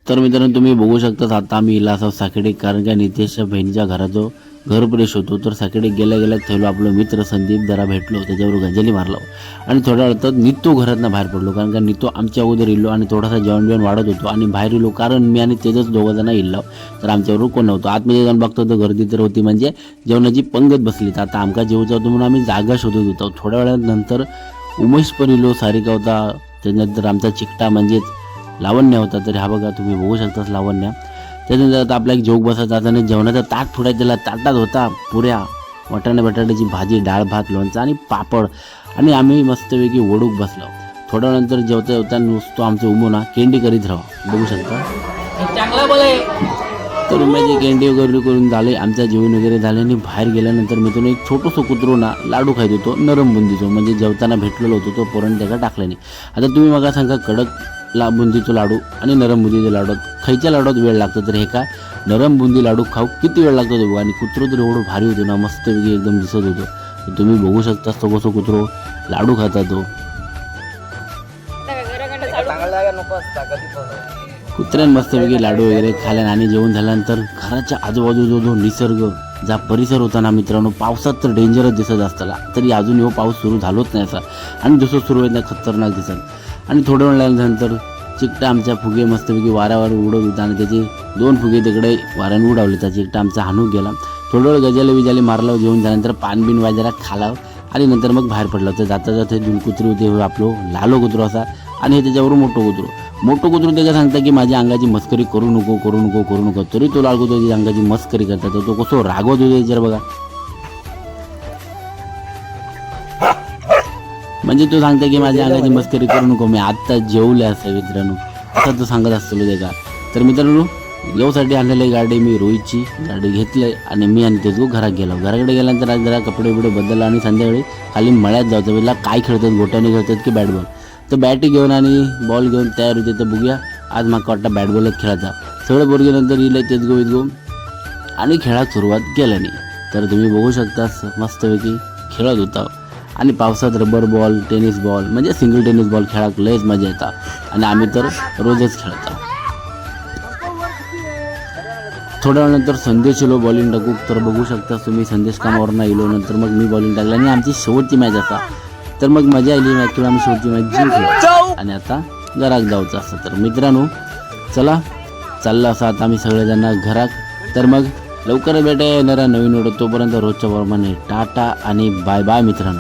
तर मित्रांनो तुम्ही बघू शकता आता आम्ही इला असा साकडे, कारण का नितेशच्या बहिणीच्या घराचो घर प्रवेश होतो. तर साकडे गेल्या गेल्या थेलो आपलं मित्र संदीप जरा भेटलो, त्याच्यावर गंजली मारलो आणि थोड्या वेळात नितो घरातनं बाहेर पडलो, कारण का नितो आमच्या अगोदर इल्लो आणि थोडासा जेवण बिवण वाढत होतो आणि बाहेर इलो, कारण मी आणि तेजच दोघं जण इल्लो. तर आमच्याबरोबर कोण नव्हतं. आतमध्ये जाऊन बघतो तर गर्दी तर होती, म्हणजे जेवणाची पंगत बसली. तर आता आमका जेवचा होतो म्हणून आम्ही जागा शोधत होतो. थोड्या वेळानंतर उमेश पण इलो, सारिका होता, त्यानंतर आमचा चिकटा म्हणजेच लावण्य होता. तर हा बघा तुम्ही बघू शकताच लावण्य. त्यानंतर आता आपला एक जोग बसायचा आणि जेवणाचा ताट फुटायला ताटात होता पुऱ्या वाटाणे बटाट्याची भाजी, डाळ भात, लोणचा आणि पापड, आणि आम्ही मस्तपैकी ओढूक बसलो. थोड्या नंतर जेवता जेवता नुसतो आमचं उमोना केंडी करीत राहा, बघू शकता. तर माझी केंडी वगैरे करून झाले, आमचं जेवण वगैरे झाले आणि बाहेर गेल्यानंतर मित्रांनो एक छोटंसं कुत्रो ना लाडू खायत होतो, नरम बुंदीचो, म्हणजे जेवताना भेटलेलो होतो तो पोरण त्याला टाकला नाही. आता तुम्ही मला सांगा, कडक बुंदीचो लाडू आणि नरम बुंदीचे लाडू खायच्या लाडूत वेळ लागतो, तर हे काय नरम बुंदी लाडू खाऊ किती वेळ लागतो ते बघा. आणि कुत्रो तर एवढं भारी होतो ना, मस्तपैकी एकदम दिसत होतो. तर तुम्ही बघू शकता तो कसं कुत्रो लाडू खाता. तो कुत्र्यान मस्तपैकी लाडू वगैरे खाल्यान आणि जेवण झाल्यानंतर घराच्या आजूबाजूचा जो निसर्ग, जा परिसर होता ना मित्रांनो, पावसात तर डेंजरच दिसत असताना, तरी अजून येऊ पाऊस सुरू झालोच नाही असा, आणि जसं सुरू होईल खतरनाक दिसत. आणि थोड्या वेळ लागल्यानंतर चिकटा आमच्या फुगे मस्तपैकी वाऱ्यावर उडत होता आणि त्याचे 2 फुगे तिकडे वाऱ्याने उडावले. त्या चिकटा आमचा हाणू गेला. थोडं वेळ गजाले विजाले मारला, जेवण झाल्यानंतर पान बिन वाजरा खाला आणि नंतर मग बाहेर पडला. तर जाता जाता 2 कुत्री होते, आपलं लालो कुत्रो असा आणि हे त्याच्यावर मोठं कुत्रो त्याला सांगता की माझ्या अंगाची मस्करी करू नको, तरी तो लाल कुत्रो त्याच्या अंगाची मस्करी करतात. तर तो कसं रागवत होते जर बघा, म्हणजे तो सांगता की माझ्या अंगाची मस्करी करू नको, मी आत्ता जेवले असं मित्रांनो, असा तो सांगत असतो त्याचा. तर मित्रांनो येऊसाठी आणलेली गाडी मी रोहितची गाडी घेतली आणि मी आणि तेजू घरात गेलो. घराकडे गेल्यानंतर आज जरा कपडे बदलला आणि संध्याकाळी खाली मळ्यात जायचं. वेळेला काय खेळतात, गोट्याने खेळतात की बॅटबॉल. तर बॅटी घेऊन आणि बॉल घेऊन तयार होते. तर बघूया आज माका वाटतं बॅटबॉलच खेळायचा. सगळं बोरगेनंतर इले तेजगो आणि खेळात सुरुवात केल्याने. तर तुम्ही बघू शकता मस्तपैकी खेळत होता आणि पावसात रबर बॉल, टेनिस बॉल, म्हणजे सिंगल टेनिस बॉल खेळायला लयच मजा येतात आणि आम्ही तर रोजच खेळतो. थोड्या वेळानंतर संदेश येलो बॉलिंग टाकू. तर बघू शकता तुम्ही संदेश कामावरनं येलो, नंतर मग मी बॉलिंग टाकलं आणि आमची शेवटची मॅच असा. तर मग मजा आली मॅच किंवा आम्ही शेवटची मॅच जिंकलो आणि आता घरात जायचं असतं. तर मित्रांनो चला चाललं असं आता आम्ही सगळेजण घरात. तर मग लवकरच भेटा येणारा नवीन व्हिडिओ, तोपर्यंत रोजच्या प्रमाणे टाटा आणि बाय बाय मित्रांनो.